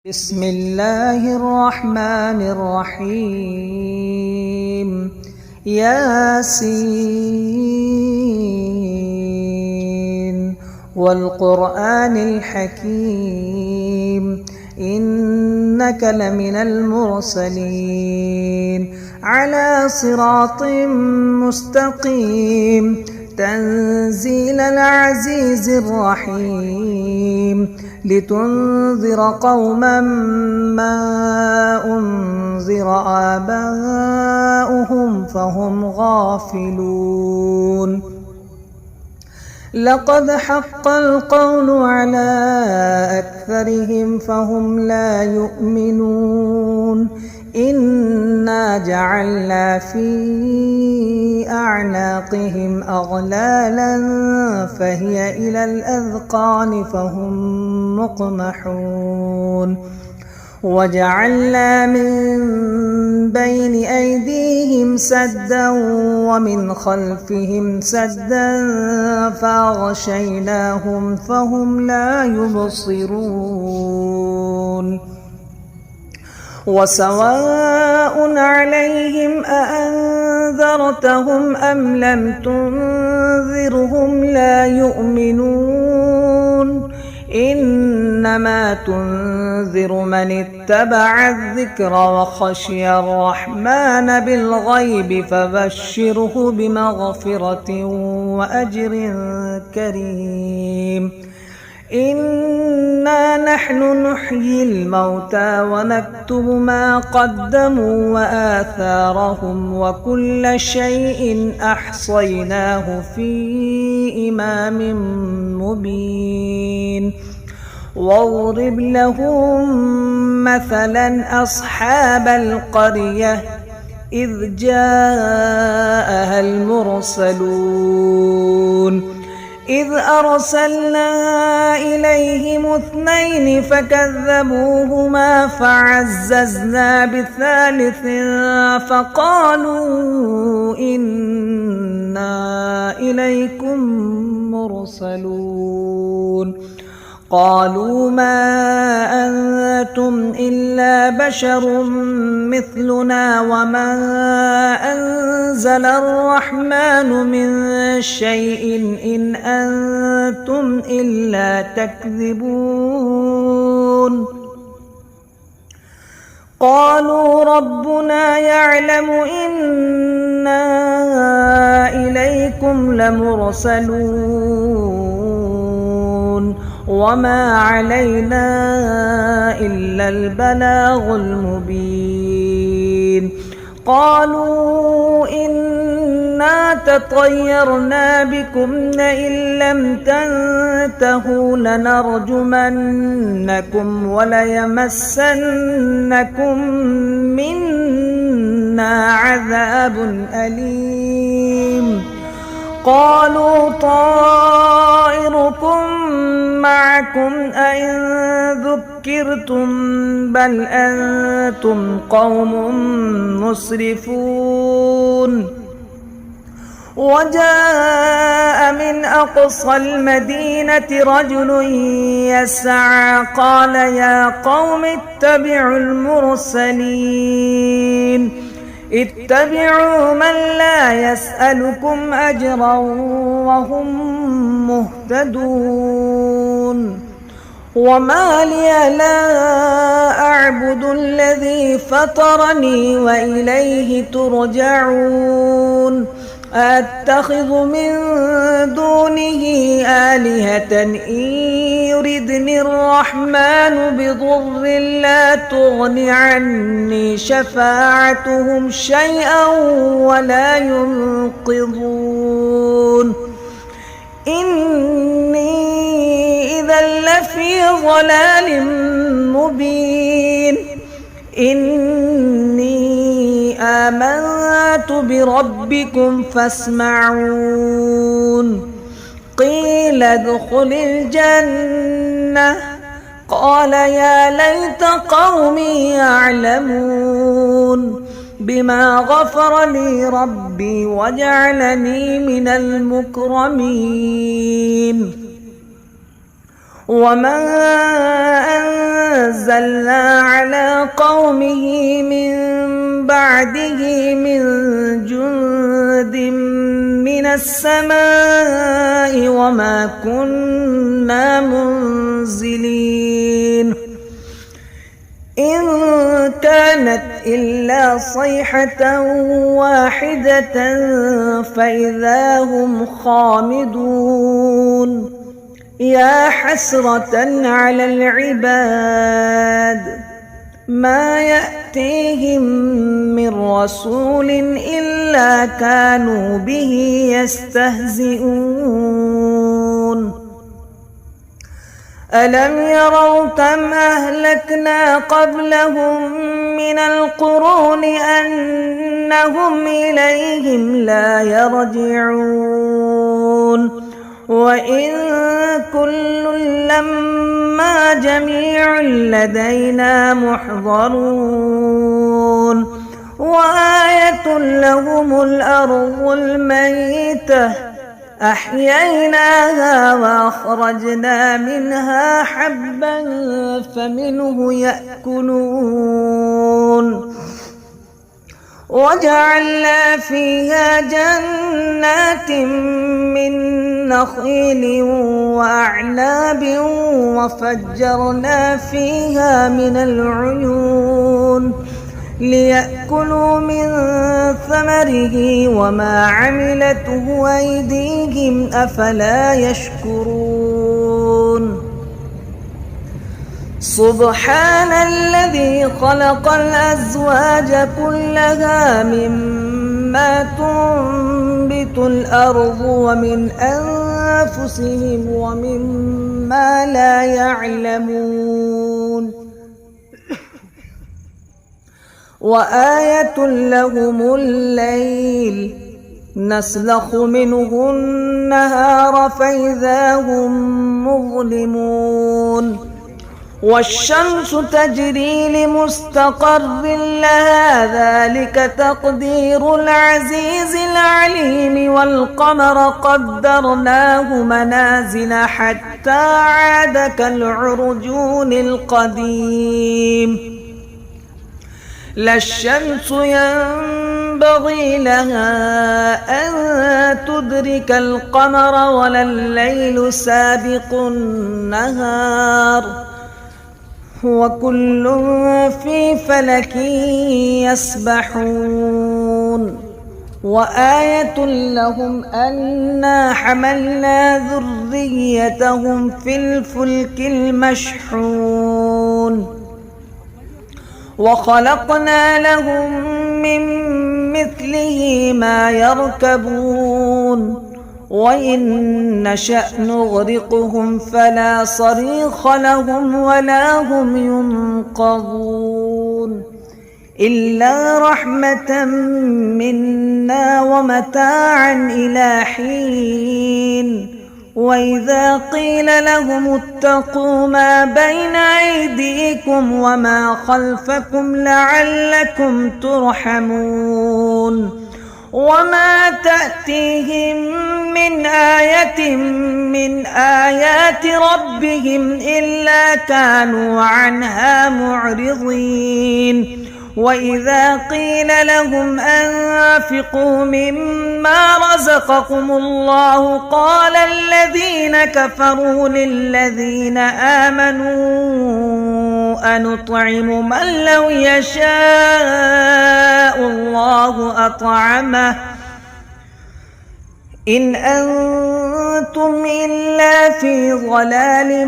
بسم الله الرحمن الرحيم ياسين والقرآن الحكيم إنك لمن المرسلين على صراط مستقيم تنزيل العزيز الرحيم لتنذر قوما ما أنذر آباؤهم فهم غافلون لقد حق القول على أكثرهم فهم لا يؤمنون إنا جعلنا في أعناقهم أغلالا فهي إلى الأذقان فهم مقمحون وجعلنا من بين أيديهم سدا ومن خلفهم سدا فأغشيناهم فهم لا يبصرون وسواء عليهم أأنذرتهم أم لم تنذرهم لا يؤمنون إنما تنذر من اتبع الذكر وخشي الرحمن بالغيب فبشره بمغفرة وأجر كريم إنا نحن نحيي الموتى ونكتب ما قدموا وآثارهم وكل شيء أحصيناه في إمام مبين واضرب لهم مثلا أصحاب القرية إذ جاءها المرسلون إذ أرسلنا إليهم 2 فكذبوهما فعززنا بثالث فقالوا إنا إليكم مرسلون قالوا ما أنتم إلا بشر مثلنا وما أنزل الرحمن من شيء إن أنتم إلا تكذبون قالوا ربنا يعلم إنا إليكم لمرسلون وما علينا إلا البلاغ المبين قالوا إنا تطيرنا بكم لئن لم تنتهوا لنرجمنكم وليمسنكم منا عذاب أليم قالوا طائركم معكم أئن ذكرتم بل أنتم قوم مسرفون وجاء من أقصى المدينة رجل يسعى قال يا قوم اتبعوا المرسلين اتبعوا من لا يسألكم أجرا وهم مهتدون وما لي لا أعبد الذي فطرني وإليه ترجعون أتخذ من دونه آلهة إن يردني الرحمن بضر لا تغن عني شفاعتهم شيئا ولا ينقذون إني إذا لفي ضلال مبين إني آمنت بربكم فاسمعون قيل ادخل الجنة قال يا ليت قومي يعلمون بما غفر لي ربي وجعلني من المكرمين وما أنزلنا على قومه من بعده من جند من السماء وما كنا منزلين إن كانت إلا صيحة واحدة فإذا هم خامدون يا حسرة على العباد ما يأتيهم من رسول إلا كانوا به يستهزئون ألم يروا كم أهلكنا قبلهم من القرون أنهم إليهم لا يرجعون وإن كل لما جميع لدينا محضرون وآية لهم الأرض الميتة أحييناها وأخرجنا منها حبا فمنه يأكلون وجعلنا فيها جنات من نخيل وأعناب وفجرنا فيها من العيون ليأكلوا من ثمره وما عملته أيديهم أفلا يشكرون سبحان الذي خلق الأزواج كلها مما تنبت الأرض ومن أنفسهم ومما لا يعلمون وآية لهم الليل نسلخ منه النهار فإذا هم مظلمون والشمس تجري لمستقر لها ذلك تقدير العزيز العليم والقمر قدرناه منازل حتى عاد كالعرجون القديم لا الشمس ينبغي لها أن تدرك القمر ولا الليل سابق النهار وكل في فلك يسبحون وآية لهم أنا حملنا ذريتهم في الفلك المشحون وخلقنا لهم من مثله ما يركبون وإن نشأ نغرقهم فلا صريخ لهم ولا هم ينقذون إلا رحمة منا ومتاعا إلى حين وإذا قيل لهم اتقوا ما بين أيديكم وما خلفكم لعلكم ترحمون وما تأتيهم من آية من آيات ربهم إلا كانوا عنها معرضين وإذا قيل لهم أنفقوا مما رزقكم الله قال الذين كفروا للذين آمنوا أنطعم من لو يشاء الله أطعمه إن أنتم إلا في ضلال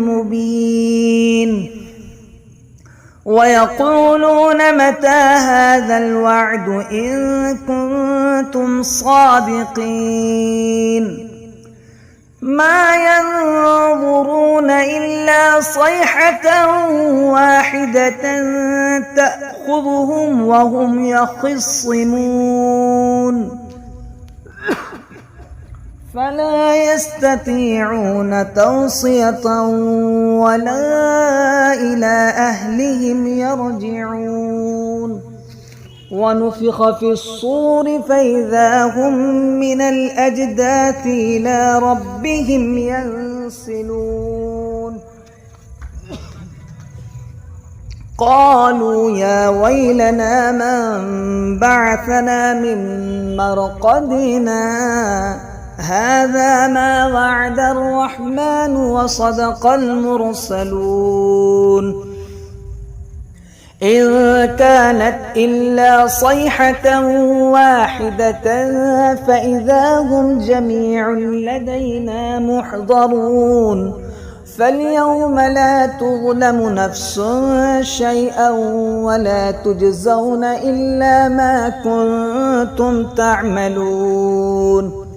مبين ويقولون متى هذا الوعد إن كنتم صادقين ما ينظرون إلا صيحة واحدة تأخذهم وهم يخصمون فلا يستطيعون توصية ولا إلى أهلهم يرجعون ونفخ في الصور فإذا هم من الأجداث إلى ربهم ينسلون قالوا يا ويلنا من بعثنا من مرقدنا هذا ما وعد الرحمن وصدق المرسلون إن كانت إلا صيحة واحدة فإذا هم جميع لدينا محضرون فاليوم لا تظلم نفس شيئا ولا تجزون إلا ما كنتم تعملون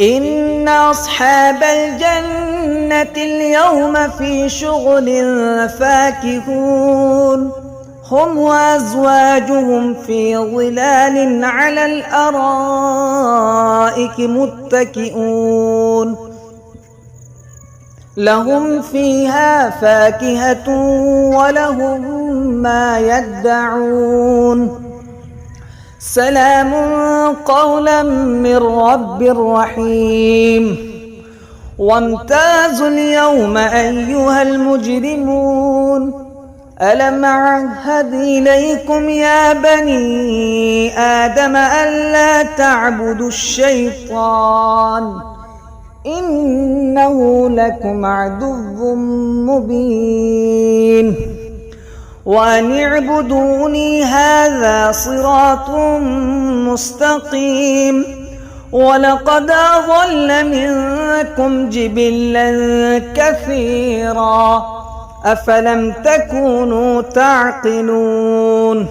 إن أصحاب الجنة اليوم في شغل فاكهون هم وأزواجهم في ظلال على الأرائك متكئون لهم فيها فاكهة ولهم ما يدعون سلام قولا من رب رحيم وامتازوا اليوم أيها المجرمون ألم أعهد إليكم يا بني آدم ألا تعبدوا الشيطان إنه لكم عدو مبين وأن اعبدوني هذا صراط مستقيم ولقد أضل منكم جبلا كثيرا أفلم تكونوا تعقلون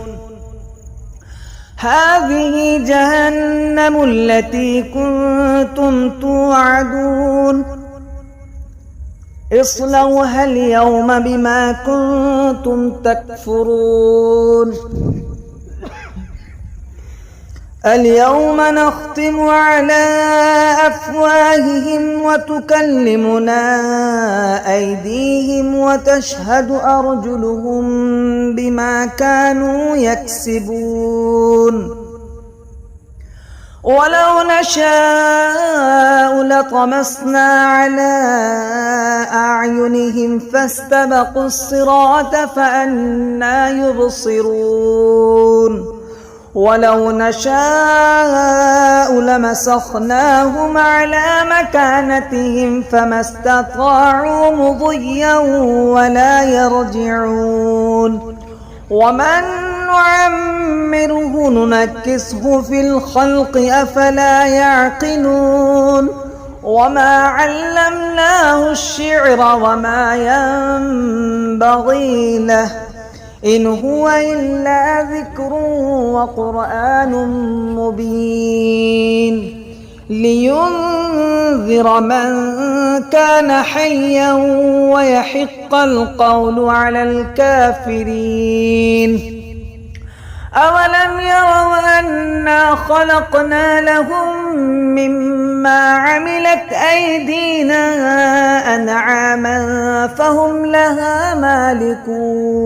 هذه جهنم التي كنتم توعدون اصلوها اليوم بما كنتم تكفرون اليوم نختم على أفواههم وتكلمنا أيديهم وتشهد أرجلهم بما كانوا يكسبون ولو نشاء لطمسنا على أعينهم فاستبقوا الصراط فأنى يبصرون ولو نشاء لمسخناهم على مكانتهم فما استطاعوا مضيا ولا يرجعون ومن نعمره ننكسه في الخلق أفلا يعقلون وما علمناه الشعر وما ينبغي له إن هو إلا ذكر وقرآن مبين لينذر من كان حيا ويحق القول على الكافرين أولم يروا أنا خلقنا لهم مما عملت أيدينا أنعاما فهم لها مالكون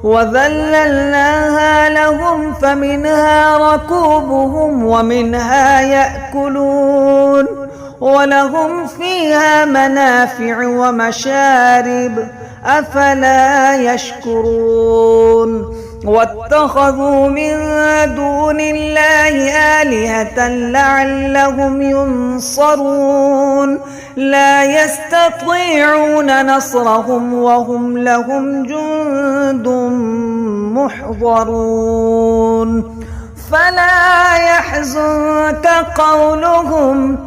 وذللناها لهم فمنها ركوبهم ومنها يأكلون ولهم فيها منافع ومشارب أفلا يشكرون واتخذوا من دون الله آلهة لعلهم ينصرون لا يستطيعون نصرهم وهم لهم جند محضرون فلا يحزنك قولهم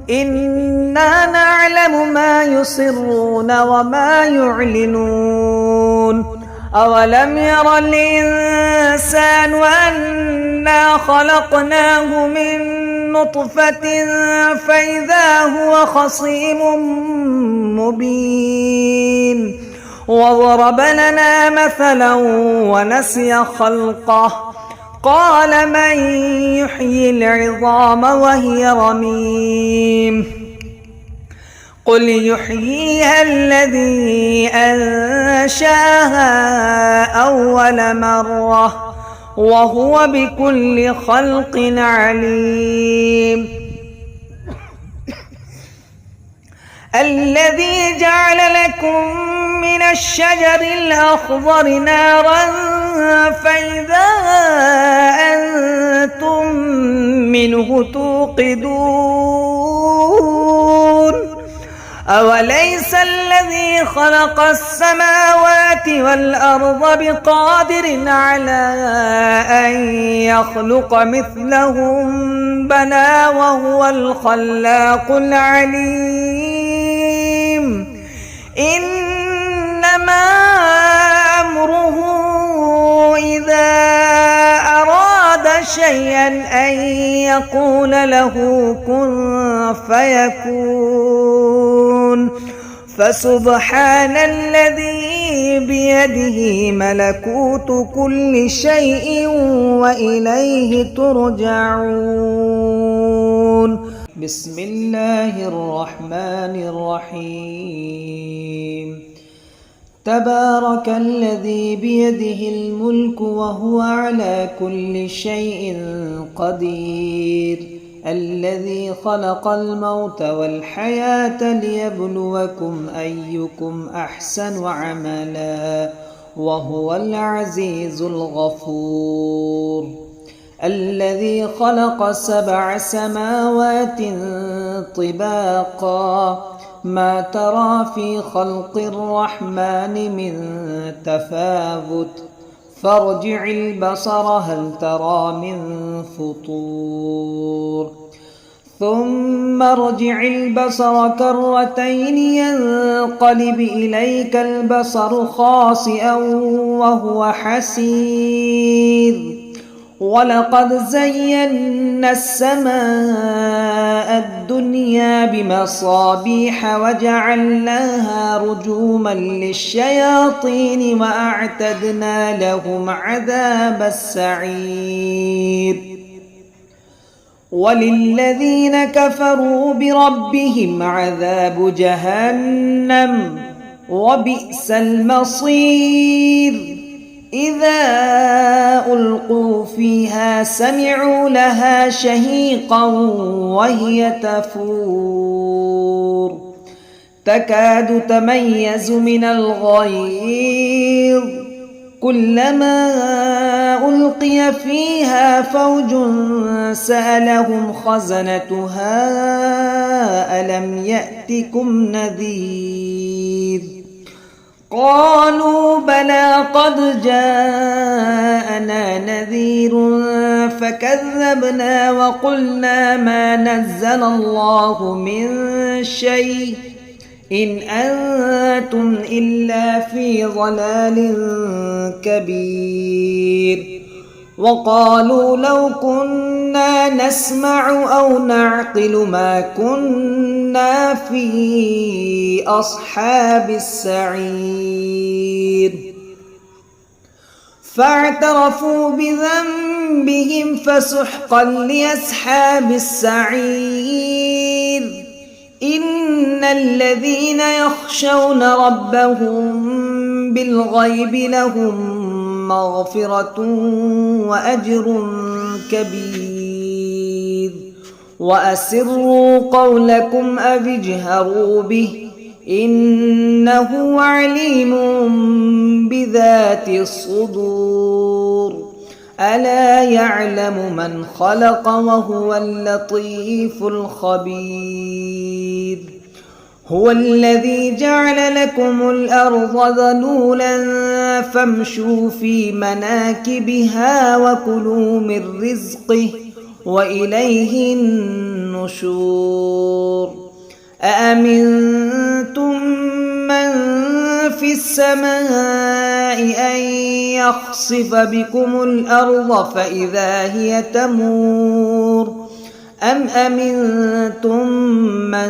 إنا نعلم ما يسرون وما يعلنون أولم ير الإنسان أنا خلقناه من نطفة فإذا هو خصيم مبين وضرب لنا مثلا ونسي خلقه قال من يحيي العظام وهي رميم قل يحييها الذي أنشاها أول مرة وهو بكل خلق عليم الذي جعل لكم من الشجر الأخضر نارا فإذا أنتم منه توقدون أوليس الذي خلق السماوات والأرض بقادر على أن يخلق مثلهم بلى وهو الخلاق العليم إنما أمره إذا أراد شيئا أن يقول له كن فيكون فسبحان الذي بيده ملكوت كل شيء وإليه ترجعون. بسم الله الرحمن الرحيم. تبارك الذي بيده الملك وهو على كل شيء قدير الذي خلق الموت والحياة ليبلوكم أيكم أحسن عملا وهو العزيز الغفور. الذي خلق 7 سماوات طباقا ما ترى في خلق الرحمن من تفاوت فارجع البصر هل ترى من فطور ثم ارجع البصر كرتين ينقلب إليك البصر خاسئا وهو حسير ولقد زينا السماء الدنيا بمصابيح وجعلناها رجوما للشياطين وأعتدنا لهم عذاب السعير. وللذين كفروا بربهم عذاب جهنم وبئس المصير. إذا ألقوا فيها سمعوا لها شهيقا وهي تفور تكاد تميز من الغيظ كلما ألقي فيها فوج سألهم خزنتها ألم يأتكم نذير قالوا بلى قد جاءنا نذير فكذبنا وقلنا ما نزل الله من شيء إن أنتم إلا في ضلال كبير. وقالوا لو كنا نسمع أو نعقل ما كنا في أصحاب السعير. فاعترفوا بذنبهم فسحقا لأصحاب السعير. إن الذين يخشون ربهم بالغيب لهم مغفرة وأجر كبير. وأسروا قولكم أو اجهروا به إنه عليم بذات الصدور. ألا يعلم من خلق وهو اللطيف الخبير. هو الذي جعل لكم الأرض ذلولا فامشوا في مناكبها وكلوا من رزقه وإليه النشور. أأمنتم من في السماء أن يخسف بكم الأرض فإذا هي تمور أم أمنتم من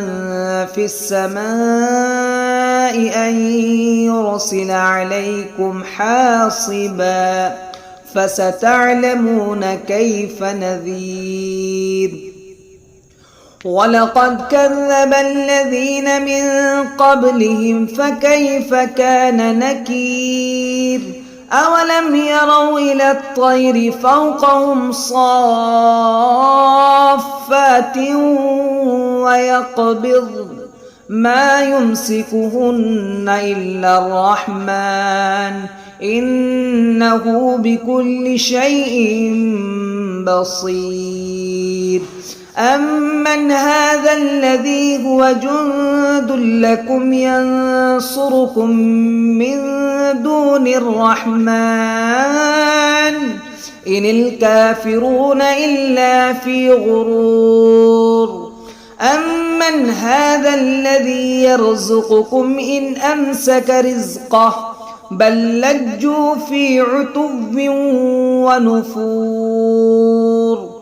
في السماء أن يرسل عليكم حاصبا فستعلمون كيف نذير. ولقد كذب الذين من قبلهم فكيف كان نكير. أولم يروا إلى الطير فوقهم صافات ويقبض ما يمسكهن إلا الرحمن إنه بكل شيء بصير. أمن هذا الذي هو جند لكم ينصركم من دون الرحمن إن الكافرون إلا في غرور. أمن هذا الذي يرزقكم إن أمسك رزقه بل لجوا في عتو ونفور.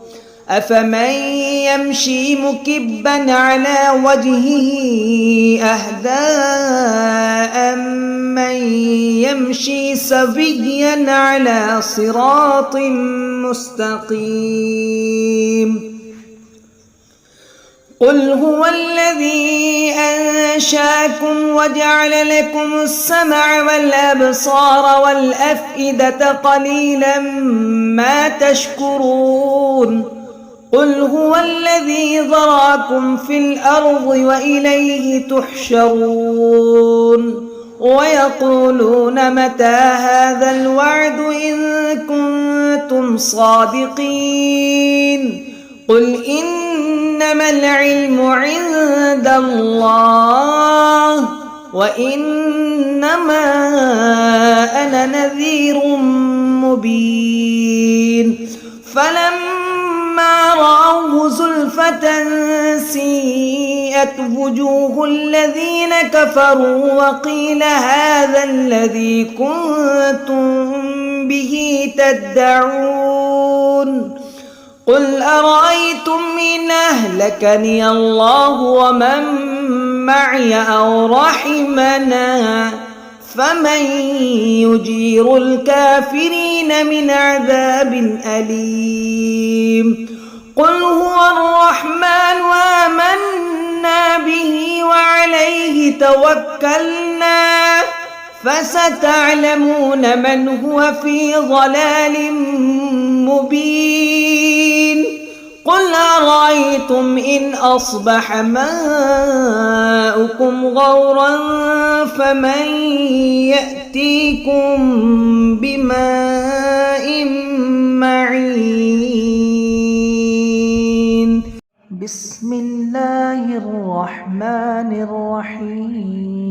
أفمن يمشي مكبا على وجهه أهدى أمن يمشي سويا على صراط مستقيم. قل هو الذي أنشأكم وجعل لكم السمع والأبصار والأفئدة قليلا ما تشكرون. قل هو الذي ذرأكم في الأرض وإليه تحشرون. ويقولون متى هذا الوعد إن كنتم صادقين. قل إنما العلم عند الله وإنما أنا نذير مبين. فلما رأوه زلفة سيئت وجوه الذين كفروا وقيل هذا الذي كنتم به تدعون. قل أرأيتم إن أهلكني الله ومن معي أو رحمنا فمن يجير الكافرين من عذاب أليم. قل هو الرحمن وآمنا به وعليه توكلنا فستعلمون من هو في ضلال مبين. قل أرأيتم إن أصبح ماؤكم غورا فمن يأتيكم بماء معين. بسم الله الرحمن الرحيم.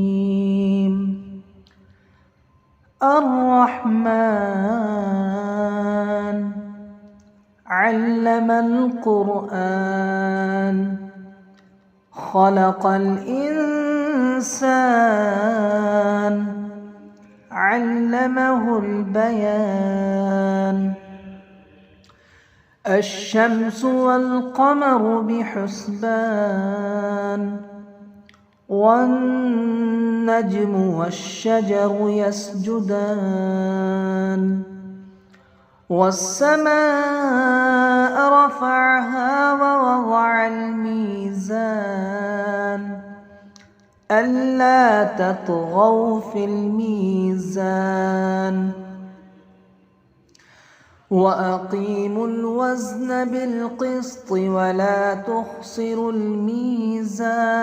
الرحمن علم القرآن خلق الإنسان علمه البيان. الشمس والقمر بحسبان والنجم والشجر يسجدان. والسماء رفعها ووضع الميزان ألا تطغوا في الميزان وأقيموا الوزن بالقسط ولا تخسروا الميزان.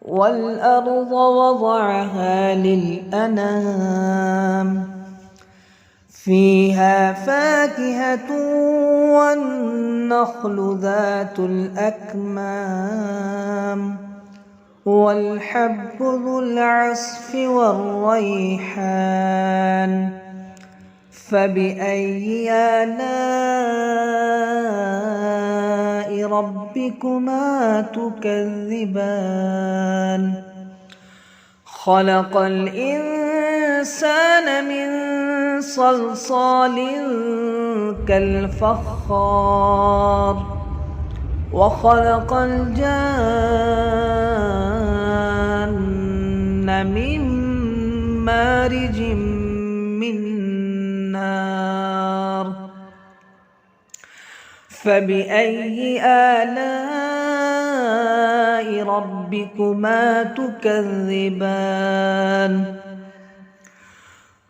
والأرض وضعها للأنام فيها فاكهة والنخل ذات الأكمام والحب ذو العصف والريحان. فبأي آلاء ربكما تكذبان. خلق الإنسان من صلصال كالفخار وخلق الجان من مارج من نار. فبأي آلاء ربكما تكذبان.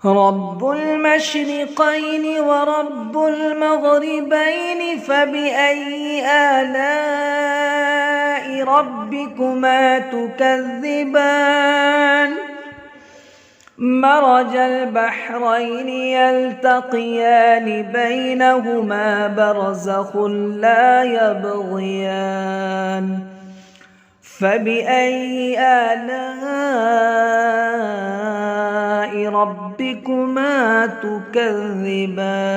رب المشرقين ورب المغربين فبأي آلاء ربكما تكذبان مرج البحرين يلتقيان بينهما برزخ لا يبغيان فبأي آلاء ربكما تكذبان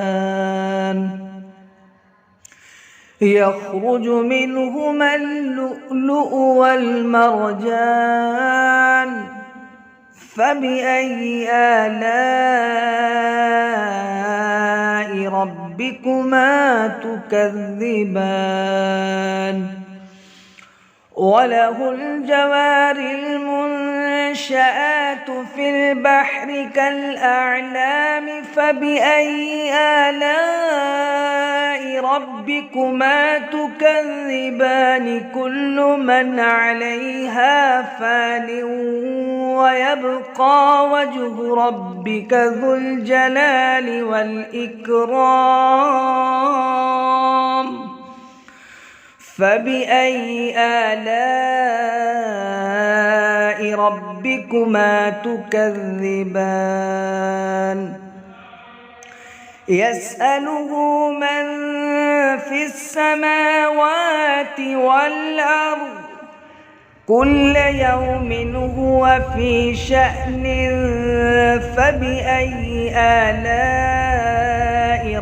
يخرج منهما اللؤلؤ والمرجان فبأي آلاء ربكما تكذبان وله الجوار المنشآت في البحر كالأعلام فبأي آلاء ربكما تكذبان كل من عليها فان ويبقى وجه ربك ذو الجلال والإكرام فبأي آلاء ربكما تكذبان يسأله من في السماوات والأرض كل يوم هو في شأن فبأي آلاء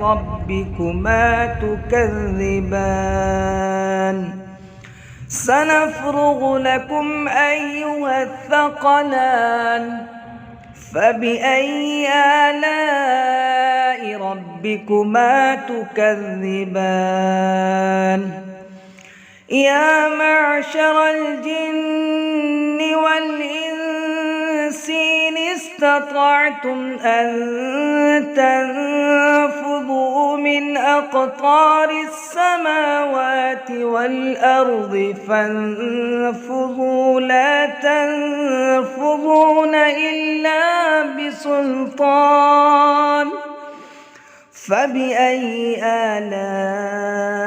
ربكما تكذبان سنفرغ لكم أيها الثقلان فبأي آلاء ربكما تكذبان يا معشر الجن والإنس إن استطعتم أن تنفذوا من أقطار السماوات والأرض فانفذوا لا تنفذون إلا بسلطان فبأي آلاء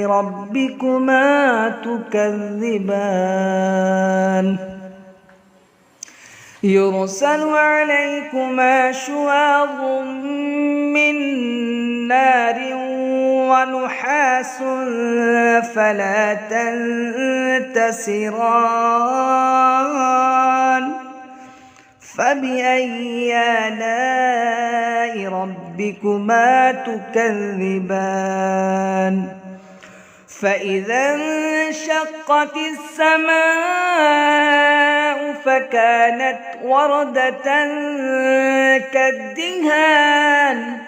ربكما تكذبان يرسل عليكما شواظ من نار ونحاس فلا تنتصران فبأي آلاء ربكما تكذبان فإذا انشقت السماء فكانت وردة كالدهان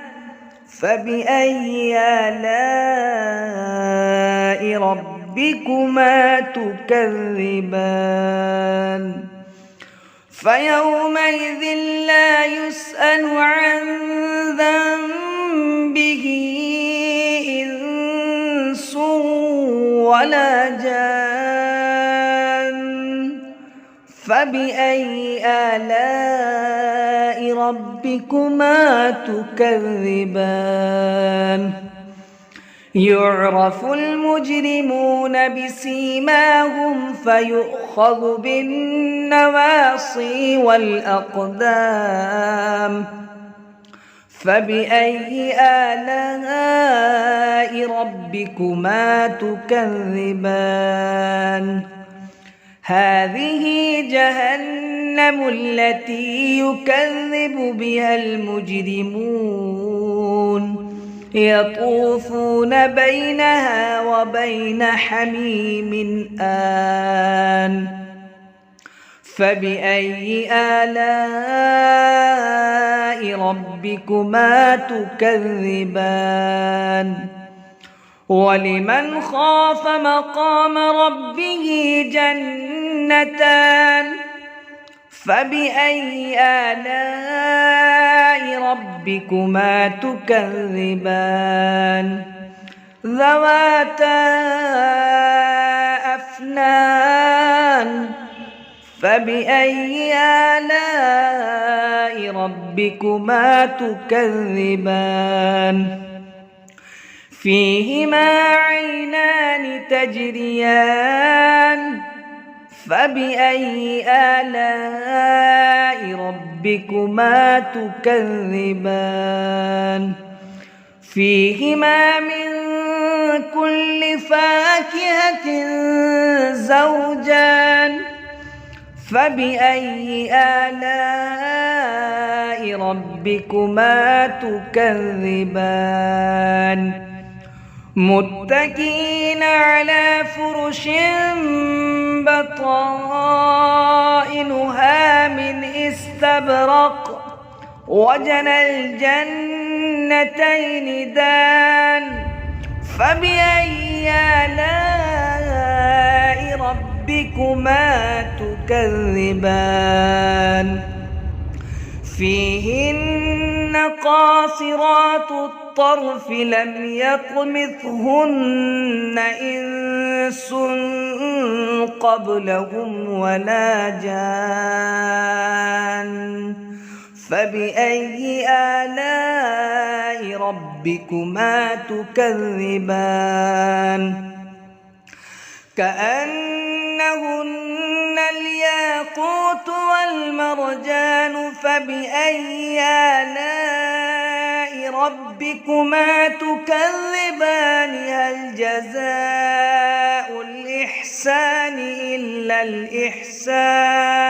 فبأي آلاء ربكما تكذبان فيومئذ لا يسأل عن ذنبه إنس ولا جان فبأي آلاء ربكما تكذبان يعرف المجرمون بسيماهم فيؤخذ بالنواصي والأقدام فبأي آلاء ربكما تكذبان هذه جهنم التي يكذب بها المجرمون يطوفون بينها وبين حميم آن فبأي آلاء ربكما تكذبان ولمن خاف مقام ربه جنتان فبأي آلاء ربكما تكذبان ذواتا أفنان فبأي آلاء ربكما تكذبان فيهما عينان تجريان فبأي آلاء ربكما تكذبان فيهما من كل فاكهة زوجان فبأي آلاء ربكما تكذبان متكئين على فرش بطائنها من استبرق وجنى الجنتين دان فبأي آلاء ربكما تكذبان فيهن قاصرات الطرف لم يطمثهن إنس قبلهم ولا جان فبأي آلاء ربكما تكذبان كأنهن الياقوت والمرجان فبأي آلاء ربكما تكذبان هل جزاء الإحسان إلا الإحسان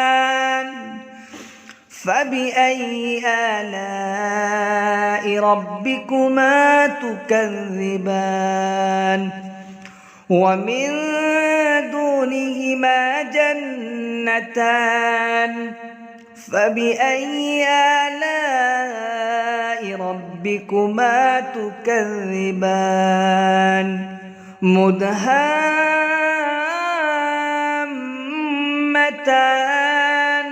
فبأي آلاء ربكما تكذبان ومن دونهما جنتان فبأي آلاء ربكما تكذبان مدهامتان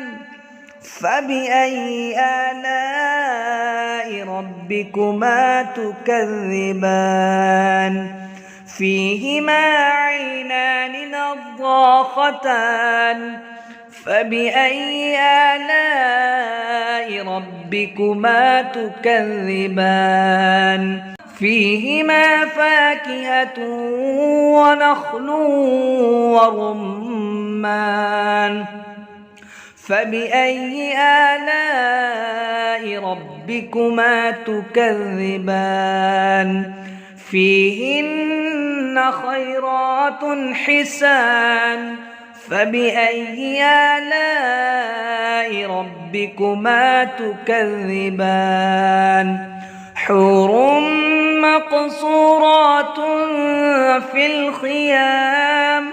فبأي آلاء ربكما تكذبان فيهما عينان نضاختان فبأي آلاء ربكما تكذبان فيهما فاكهة ونخل ورمان فبأي آلاء ربكما تكذبان فيهن خيرات حسان فبأي آلاء ربكما تكذبان حور مقصورات في الخيام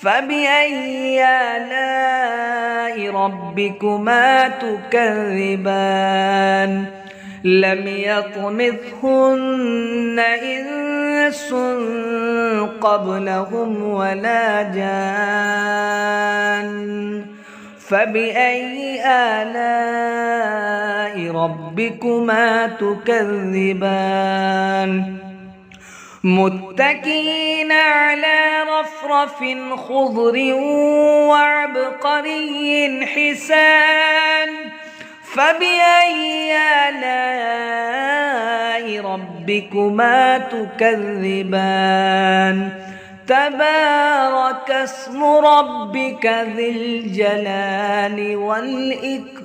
فبأي آلاء ربكما تكذبان لم يطمثهن إنس قبلهم ولا جان فبأي آلاء ربكما تكذبان متكئين على رفرف خضر وعبقري حسان فبأي آلاء ربكما تكذبان تبارك اسم ربك ذي الجلال والإكرام.